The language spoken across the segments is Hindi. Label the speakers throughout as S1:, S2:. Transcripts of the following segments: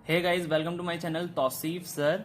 S1: Hey guys, welcome to my channel Tauseef sir.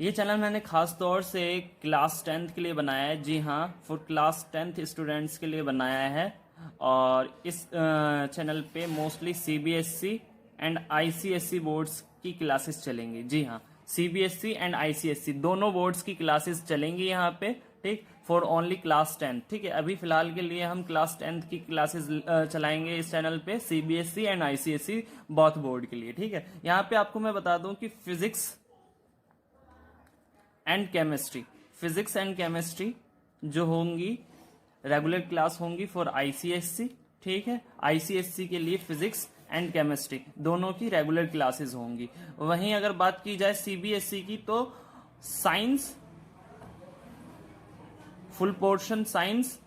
S1: ये चैनल मैंने खास तौर से क्लास 10th के लिए बनाया है। जी हाँ, फॉर क्लास 10th स्टूडेंट्स के लिए बनाया है। और इस चैनल पे mostly CBSE and ICSE boards की क्लासेस चलेंगी। जी हाँ, सीबीएसई एंड आईसीएसई दोनों बोर्ड्स की क्लासेस चलेंगी यहाँ पे, ठीक, फॉर ओनली क्लास 10। ठीक है, अभी फिलहाल के लिए हम क्लास 10th की क्लासेस चलाएंगे इस चैनल पे, CBSE and ICSE both board के लिए। ठीक है, यहाँ पे आपको मैं बता दूं कि फिजिक्स एंड केमिस्ट्री जो होंगी रेगुलर क्लास होंगी फॉर आईसीएसई। ठीक है, आईसीएसई के लिए फिजिक्स एंड केमिस्ट्री दोनों की रेगुलर क्लासेस होंगी। वहीं अगर बात की जाए सीबीएसई की, तो science full portion science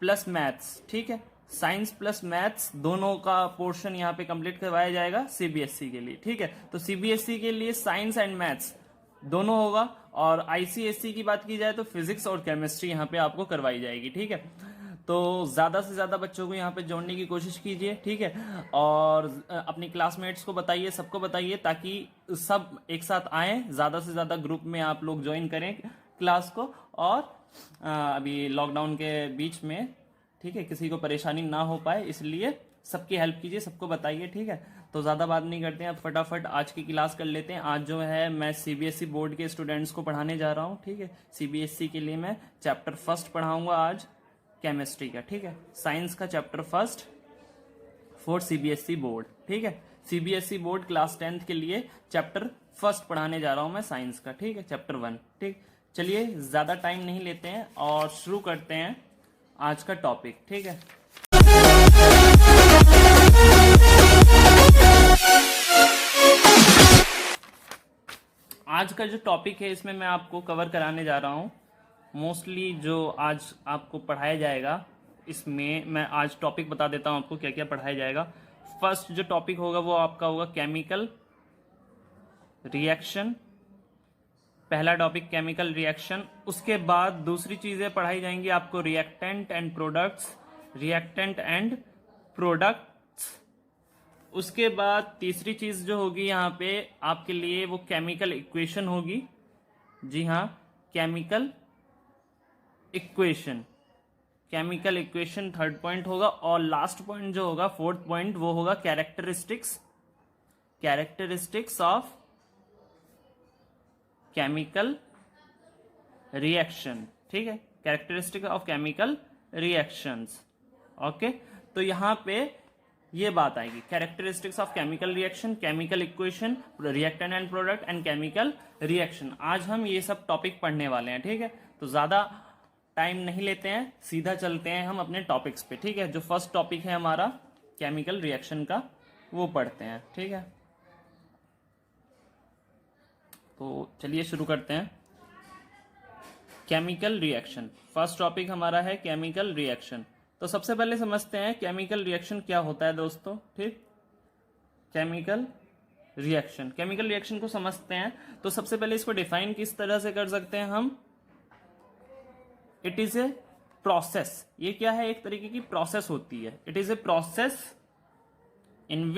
S1: plus maths, ठीक है, साइंस प्लस मैथ्स दोनों का पोर्शन यहाँ पे कंप्लीट करवाया जाएगा सीबीएसई के लिए। ठीक है, तो सीबीएसई के लिए साइंस एंड मैथ्स दोनों होगा, और आईसीएसई की बात की जाए तो फिजिक्स और केमिस्ट्री यहाँ पे आपको करवाई जाएगी। ठीक है, तो ज्यादा से ज्यादा बच्चों को यहाँ पे जोड़ने की कोशिश कीजिए। ठीक है, और अपनी क्लासमेट्स को बताइए, सबको बताइए, ताकि सब एक साथ आए, ज्यादा से ज्यादा ग्रुप में आप लोग ज्वाइन करें क्लास को। और अभी लॉकडाउन के बीच में, ठीक है, किसी को परेशानी ना हो पाए, इसलिए सबकी हेल्प कीजिए, सबको बताइए। ठीक है, तो ज्यादा बात नहीं करते हैं, अब फटाफट आज की क्लास कर लेते हैं। आज जो है मैं सीबीएसई बोर्ड के स्टूडेंट्स को पढ़ाने जा रहा हूँ। ठीक है, सीबीएसई के लिए मैं चैप्टर फर्स्ट पढ़ाऊंगा आज, केमिस्ट्री का। ठीक है, साइंस का chapter first for CBSE board. ठीक है, सीबीएसई बोर्ड क्लास 10th के लिए चैप्टर फर्स्ट पढ़ाने जा रहा हूं मैं साइंस का। ठीक है, चैप्टर 1। ठीक, चलिए ज्यादा टाइम नहीं लेते हैं और शुरू करते हैं आज का टॉपिक। ठीक है, आज का जो टॉपिक है इसमें मैं आपको कवर कराने जा रहा हूं मोस्टली जो आज आपको पढ़ाया जाएगा। इसमें मैं आज टॉपिक बता देता हूं आपको क्या क्या पढ़ाया जाएगा। फर्स्ट जो टॉपिक होगा वो आपका होगा केमिकल रिएक्शन, पहला टॉपिक केमिकल रिएक्शन। उसके बाद दूसरी चीजें पढ़ाई जाएंगी आपको रिएक्टेंट एंड प्रोडक्ट्स। उसके बाद तीसरी चीज जो होगी यहाँ पे आपके लिए वो केमिकल इक्वेशन होगी। जी हाँ, केमिकल इक्वेशन थर्ड पॉइंट होगा। और लास्ट पॉइंट जो होगा, फोर्थ पॉइंट, वो होगा कैरेक्टरिस्टिक्स ऑफ केमिकल रिएक्शन। ठीक है, characteristic of chemical reactions. Okay, तो यहां पे ये बात आएगी, characteristics of chemical reaction, chemical equation, reactant and product and chemical reaction. आज हम ये सब टॉपिक पढ़ने वाले हैं। ठीक है, तो ज्यादा टाइम नहीं लेते हैं, सीधा चलते हैं हम अपने टॉपिक्स पे। ठीक है, जो फर्स्ट टॉपिक है हमारा केमिकल रिएक्शन का, वो पढ़ते हैं। ठीक है, तो चलिए शुरू करते हैं। केमिकल रिएक्शन, फर्स्ट टॉपिक हमारा है केमिकल रिएक्शन। तो सबसे पहले समझते हैं केमिकल रिएक्शन क्या होता है दोस्तों। ठीक, केमिकल रिएक्शन को समझते हैं। तो सबसे पहले इसको डिफाइन किस तरह से कर सकते हैं हम, इट इज ए प्रोसेस। ये क्या है, एक तरीके की प्रोसेस होती है। It is a process in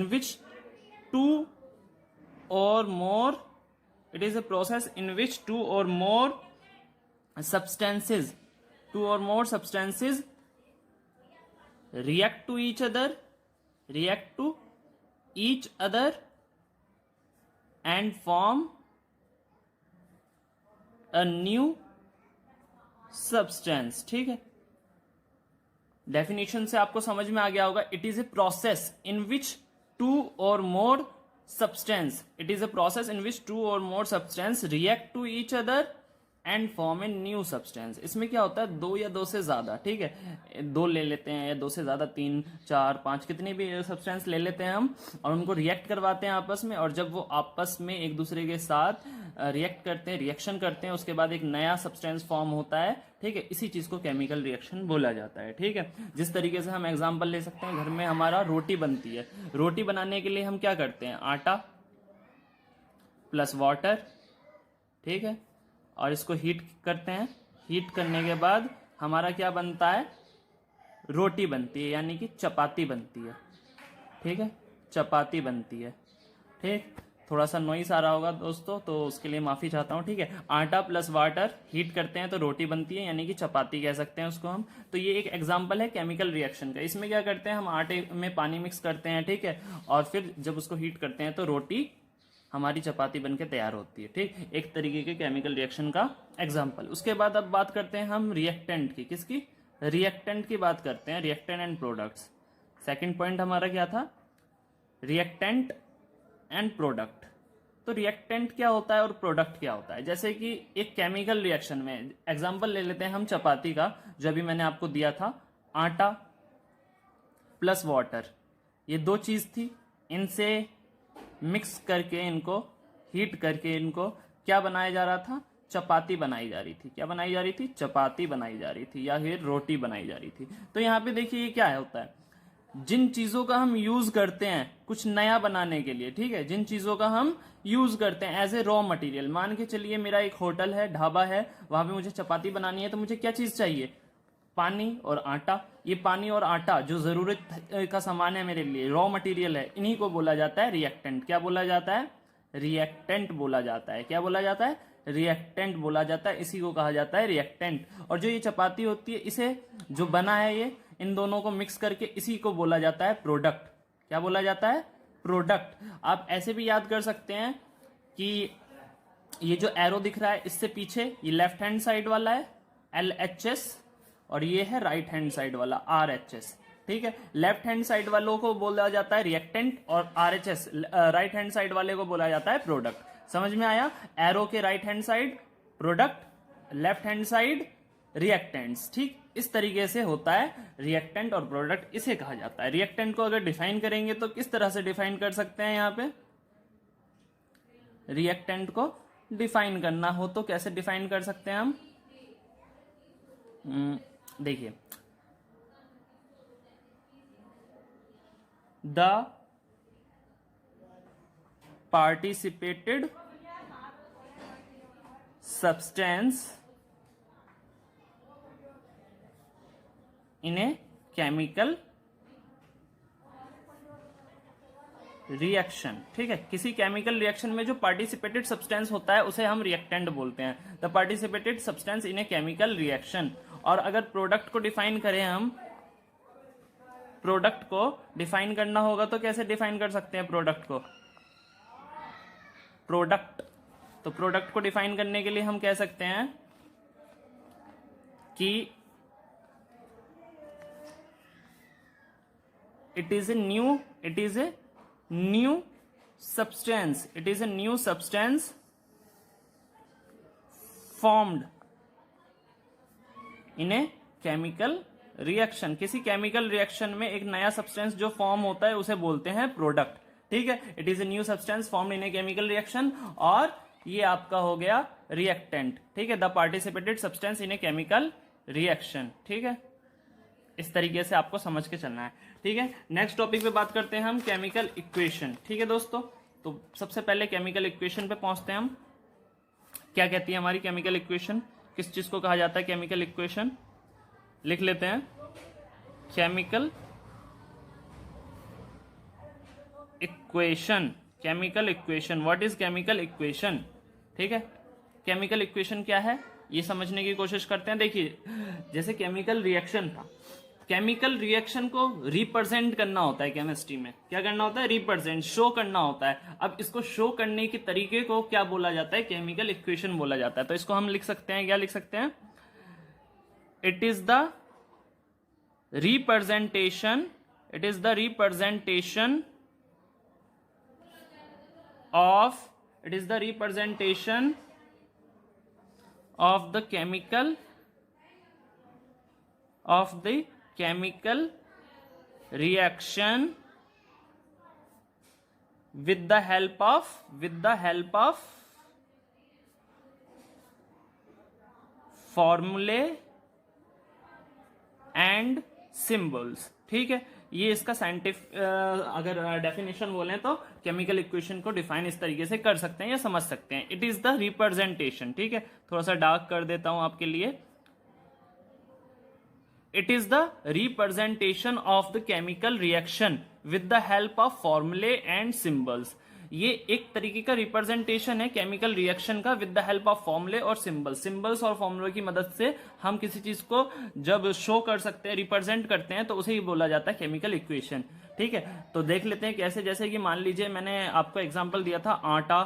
S1: which two or more it is a process in which two or more substances react to each other and form a new substance। ठीक है, डेफिनेशन से आपको समझ में आ गया होगा। It is a process in which two or more substance, it is a process in which two or more substance react to each other and form a new substance। इसमें क्या होता है, दो या दो से ज्यादा, ठीक है, दो ले लेते हैं या दो से ज्यादा, 3 4 5 कितने भी सब्सटेंस ले लेते हैं हम, और उनको रिएक्ट करवाते हैं आपस में। और जब वो आपस में एक दूसरे के साथ रिएक्शन करते हैं, उसके बाद एक नया सब्सटेंस फॉर्म होता है। ठीक है, इसी चीज को केमिकल रिएक्शन बोला जाता है। ठीक है, जिस तरीके से हम एग्जांपल ले सकते हैं, घर में हमारा रोटी बनती है। रोटी बनाने के लिए हम क्या करते हैं, आटा प्लस वाटर, ठीक है, और इसको हीट करते हैं। हीट करने के बाद हमारा क्या बनता है, रोटी बनती है, यानी कि चपाती बनती है। ठीक है, चपाती बनती है। ठीक, थोड़ा सा नॉइस आ रहा होगा दोस्तों, तो उसके लिए माफ़ी चाहता हूँ। ठीक है, आटा प्लस वाटर हीट करते हैं तो रोटी बनती है, यानी कि चपाती कह सकते हैं उसको हम। तो ये एक एग्जांपल है केमिकल रिएक्शन का। इसमें क्या करते हैं, हम आटे में पानी मिक्स करते हैं, ठीक है, और फिर जब उसको हीट करते हैं तो रोटी हमारी चपाती बनके तैयार होती है। ठीक, एक तरीके के केमिकल रिएक्शन का एग्जाम्पल। उसके बाद अब बात करते हैं हम रिएक्टेंट की। किसकी? रिएक्टेंट की बात करते हैं, reactant and products. Second point हमारा क्या था? Reactant and product. तो रिएक्टेंट क्या होता है और प्रोडक्ट क्या होता है? जैसे कि एक केमिकल रिएक्शन में एग्जांपल ले लेते हैं हम चपाती का, जो अभी मैंने आपको दिया था, आटा प्लस वाटर, ये दो चीज थी, इनसे मिक्स करके, इनको हीट करके, इनको क्या बनाया जा रहा था? चपाती बनाई जा रही थी। क्या बनाई जा रही थी? चपाती बनाई जा रही थी, या फिर रोटी बनाई जा रही थी। तो यहाँ पे देखिए ये क्या होता है, जिन चीजों का हम यूज करते हैं कुछ नया बनाने के लिए, ठीक है, जिन चीजों का हम यूज करते हैं एज ए रॉ मटेरियल। मान के चलिए मेरा एक होटल है, ढाबा है, वहां पे मुझे चपाती बनानी है, तो मुझे क्या चीज चाहिए? पानी और आटा। ये पानी और आटा जो जरूरत का सामान है मेरे लिए, रॉ मटेरियल है, इन्हीं को बोला जाता है रिएक्टेंट। क्या बोला जाता है? रिएक्टेंट बोला जाता है। क्या बोला जाता है? रिएक्टेंट बोला जाता है, इसी को कहा जाता है रिएक्टेंट। और जो ये चपाती होती है, इसे जो बना है ये, इन दोनों को मिक्स करके, इसी को बोला जाता है प्रोडक्ट। क्या बोला जाता है? प्रोडक्ट। आप ऐसे भी याद कर सकते हैं कि ये जो एरो दिख रहा है, इससे पीछे ये लेफ्ट हैंड साइड वाला है LHS, और ये है राइट हैंड साइड वाला RHS। ठीक है, लेफ्ट हैंड साइड वालों को बोला जाता है रिएक्टेंट, और RHS राइट हैंड साइड वाले को बोला जाता है प्रोडक्ट। समझ में आया? एरो के right hand side product, left hand side reactants. ठीक, इस तरीके से होता है रिएक्टेंट और प्रोडक्ट, इसे कहा जाता है। रिएक्टेंट को अगर डिफाइन करेंगे तो किस तरह से डिफाइन कर सकते हैं? यहां पे रिएक्टेंट को डिफाइन करना हो तो कैसे डिफाइन कर सकते हैं हम? देखिए, the participated substance in a chemical reaction. ठीक है, किसी केमिकल रिएक्शन में जो पार्टिसिपेटेड सब्सटेंस होता है उसे हम रिएक्टेंट बोलते हैं, the participated substance in a chemical reaction. और अगर प्रोडक्ट को डिफाइन करें हम, प्रोडक्ट को डिफाइन करना होगा तो कैसे डिफाइन कर सकते हैं प्रोडक्ट को? प्रोडक्ट, तो प्रोडक्ट को डिफाइन करने के लिए हम कह सकते हैं कि it is a new substance, it is a new substance formed in a chemical reaction। किसी केमिकल रिएक्शन में एक नया सब्सटेंस जो फॉर्म होता है उसे बोलते हैं प्रोडक्ट। ठीक है, it is a new substance formed in a chemical reaction, और ये आपका हो गया रिएक्टेंट। ठीक है, the participated substance in a chemical reaction. ठीक है, इस तरीके से आपको समझ के चलना है। ठीक है, नेक्स्ट टॉपिक पे बात करते हैं हम, केमिकल इक्वेशन। ठीक है दोस्तों, तो सबसे पहले केमिकल इक्वेशन पे पहुंचते हैं हम। क्या कहती है हमारी केमिकल इक्वेशन? किस चीज को कहा जाता है केमिकल इक्वेशन? लिख लेते हैं, chemical equation. Chemical equation, what is chemical equation? ठीक है, केमिकल इक्वेशन क्या है ये समझने की कोशिश करते हैं। देखिए, जैसे केमिकल रिएक्शन था, केमिकल रिएक्शन को रिप्रेजेंट करना होता है केमिस्ट्री में। क्या करना होता है? रिप्रेजेंट, शो करना होता है। अब इसको शो करने के तरीके को क्या बोला जाता है? केमिकल इक्वेशन बोला जाता है। तो इसको हम लिख सकते हैं, क्या लिख सकते हैं? It is the representation, it is the representation of, it is the representation of the chemical reaction with the help of formulae and symbols। ठीक है, ये इसका साइंटिफिक अगर डेफिनेशन बोलें तो केमिकल इक्वेशन को डिफाइन इस तरीके से कर सकते हैं या समझ सकते हैं। It is the representation. ठीक है, थोड़ा सा डार्क कर देता हूं आपके लिए। It is the representation of the chemical reaction with the help of फॉर्मूले एंड सिंबल्स। ये एक तरीके का रिप्रेजेंटेशन है केमिकल रिएक्शन का विद द हेल्प ऑफ फॉर्मूले और सिंबल्स और फॉर्मूले की मदद से हम किसी चीज को जब शो कर सकते हैं, रिप्रेजेंट करते हैं, तो उसे ही बोला जाता है केमिकल इक्वेशन। ठीक है, तो देख लेते हैं कैसे। जैसे कि मान लीजिए मैंने आपको एग्जांपल दिया था आटा,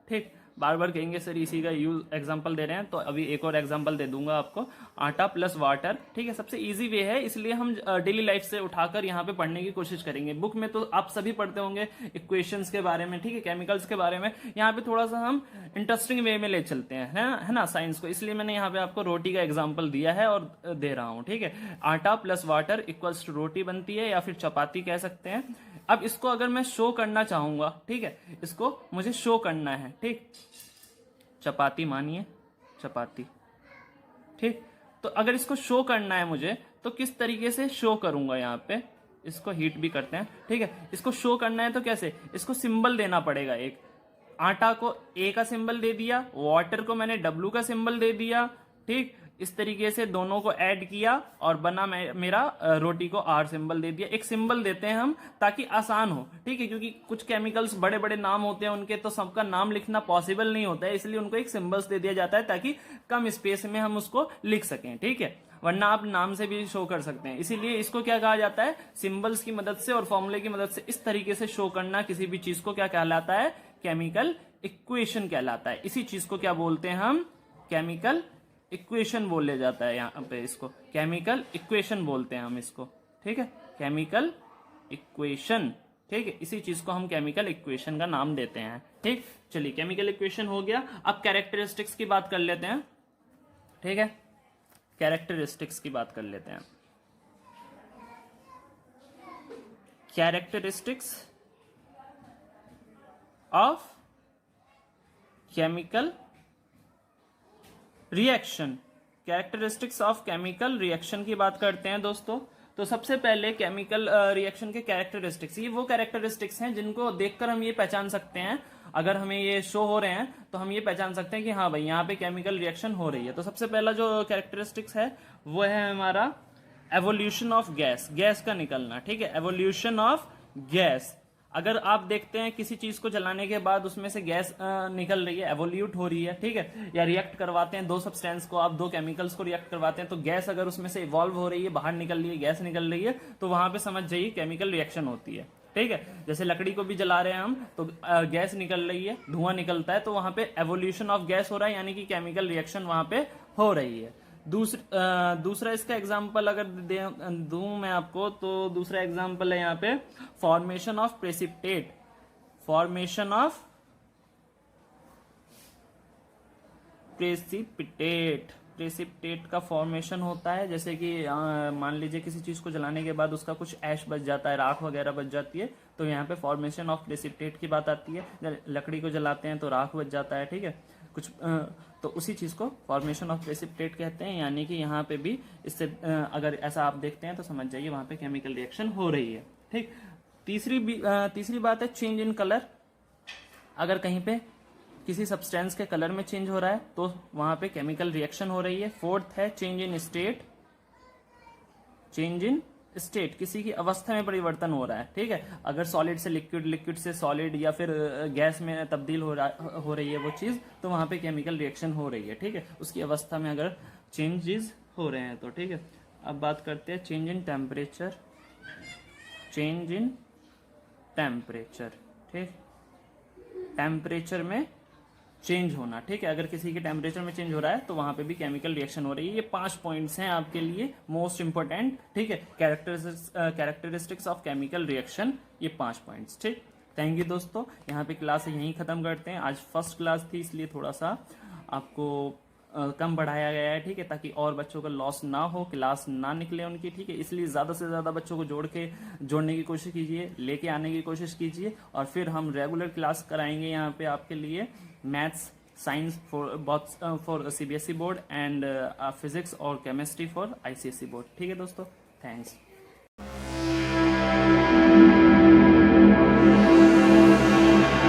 S1: ठीक, बार बार कहेंगे सर इसी का यूज एग्जांपल दे रहे हैं, तो अभी एक और एग्जांपल दे दूंगा आपको, आटा प्लस वाटर। ठीक है, सबसे इजी वे है, इसलिए हम डेली लाइफ से उठाकर यहाँ पे पढ़ने की कोशिश करेंगे। बुक में तो आप सभी पढ़ते होंगे इक्वेशंस के बारे में, ठीक है, केमिकल्स के बारे में। यहाँ पे थोड़ा सा हम इंटरेस्टिंग वे में ले चलते हैं, है ना, साइंस को, इसलिए मैंने यहाँ पे आपको रोटी का एग्जाम्पल दिया है और दे रहा हूँ। ठीक है, आटा प्लस वाटर इक्वल्स टू रोटी बनती है, या फिर चपाती कह सकते हैं। अब इसको अगर मैं शो करना चाहूंगा, ठीक है, इसको मुझे शो करना है, ठीक, चपाती मानिए, चपाती, ठीक। तो अगर इसको शो करना है मुझे, तो किस तरीके से शो करूंगा, यहाँ पे इसको हीट भी करते हैं। ठीक है, इसको शो करना है तो कैसे, इसको सिंबल देना पड़ेगा। एक आटा को ए का सिंबल दे दिया, वाटर को मैंने डब्ल्यू का सिंबल दे दिया। ठीक, इस तरीके से दोनों को ऐड किया और बना मेरा रोटी को आर सिंबल दे दिया। एक सिंबल देते हैं हम ताकि आसान हो, ठीक है, क्योंकि कुछ केमिकल्स बड़े बड़े नाम होते हैं उनके, तो सबका नाम लिखना पॉसिबल नहीं होता है, इसलिए उनको एक सिंबल्स दे दिया जाता है ताकि कम स्पेस में हम उसको लिख सकें। ठीक है, वरना आप नाम से भी शो कर सकते हैं। इसीलिए इसको क्या कहा जाता है, सिंबल्स की मदद से और फॉर्मूले की मदद से इस तरीके से शो करना किसी भी चीज को क्या कहलाता है, केमिकल इक्वेशन कहलाता है। इसी चीज को क्या बोलते हैं हम, केमिकल इक्वेशन बोले जाता है। यहाँ पे इसको केमिकल इक्वेशन बोलते हैं हम इसको। ठीक है, केमिकल इक्वेशन, ठीक है, इसी चीज को हम केमिकल इक्वेशन का नाम देते हैं। ठीक, चलिए केमिकल इक्वेशन हो गया। अब कैरेक्टरिस्टिक्स की बात कर लेते हैं। ठीक है, कैरेक्टरिस्टिक्स की बात कर लेते हैं। Characteristics of chemical reaction, characteristics of chemical reaction की बात करते हैं दोस्तों। तो सबसे पहले केमिकल रिएक्शन के कैरेक्टरिस्टिक्स, ये वो कैरेक्टरिस्टिक्स हैं जिनको देखकर हम ये पहचान सकते हैं, अगर हमें ये शो हो रहे हैं तो हम ये पहचान सकते हैं कि हाँ भाई यहाँ पे केमिकल रिएक्शन हो रही है। तो सबसे पहला जो कैरेक्टरिस्टिक्स है वो है हमारा एवोल्यूशन ऑफ गैस, गैस का निकलना। ठीक है, एवोल्यूशन ऑफ गैस। अगर आप देखते हैं किसी चीज को जलाने के बाद उसमें से गैस निकल रही है, एवोल्यूट हो रही है, ठीक है, या रिएक्ट करवाते हैं दो सब्सटेंस को, आप दो केमिकल्स को रिएक्ट करवाते हैं, तो गैस अगर उसमें से इवॉल्व हो रही है, बाहर निकल रही है, गैस निकल रही है, तो वहां पे समझ जाइए केमिकल रिएक्शन होती है। ठीक है, जैसे लकड़ी को भी जला रहे हैं हम, तो गैस निकल रही है, धुआं निकलता है, तो वहां पे एवोल्यूशन ऑफ गैस हो रहा है, यानी कि केमिकल रिएक्शन वहां पे हो रही है। दूसरा इसका एग्जाम्पल अगर दूं मैं आपको, तो दूसरा एग्जाम्पल है यहाँ पे formation of precipitate. Formation of precipitate, precipitate का फॉर्मेशन होता है, जैसे कि मान लीजिए किसी चीज को जलाने के बाद उसका कुछ ऐश बच जाता है, राख वगैरह बच जाती है, तो यहाँ पे फॉर्मेशन ऑफ प्रेसिपिटेट की बात आती है। लकड़ी को जलाते हैं तो राख बच जाता है, ठीक है, कुछ तो उसी चीज को फॉर्मेशन ऑफ प्रेसिपिटेट कहते हैं, यानी कि यहाँ पे भी इससे अगर ऐसा आप देखते हैं तो समझ जाइए वहां पे केमिकल रिएक्शन हो रही है। ठीक, तीसरी बात है चेंज इन कलर। अगर कहीं पे किसी सब्सटेंस के कलर में चेंज हो रहा है तो वहां पे केमिकल रिएक्शन हो रही है। फोर्थ है change in state, change in state, किसी की अवस्था में परिवर्तन हो रहा है। ठीक है, अगर सॉलिड से लिक्विड, लिक्विड से सॉलिड, या फिर गैस में तब्दील हो रही है वो चीज, तो वहां पे केमिकल रिएक्शन हो रही है। ठीक है, उसकी अवस्था में अगर चेंजेस हो रहे हैं तो। ठीक है, अब बात करते हैं change in temperature, change in temperature. ठीक, टेम्परेचर में चेंज होना। ठीक है, अगर किसी के टेम्परेचर में चेंज हो रहा है तो वहां पे भी केमिकल रिएक्शन हो रही है। ये 5 पॉइंट्स हैं आपके लिए मोस्ट इंपोर्टेंट। ठीक है, कैरेक्टरिस्टिक्स ऑफ केमिकल रिएक्शन, ये 5 पॉइंट्स। ठीक, थैंक यू दोस्तों, यहाँ पे क्लास यहीं खत्म करते हैं। आज फर्स्ट क्लास थी इसलिए थोड़ा सा आपको कम बढ़ाया गया है। ठीक है, ताकि और बच्चों का लॉस ना हो, क्लास ना निकले उनकी। ठीक है, इसलिए ज्यादा से ज्यादा बच्चों को जोड़ने की कोशिश कीजिए, लेके आने की कोशिश कीजिए, और फिर हम रेगुलर क्लास कराएंगे यहाँ पे आपके लिए maths, science for CBSE board, and physics और केमिस्ट्री फॉर आईसीएसई बोर्ड। ठीक है दोस्तों, थैंक्स।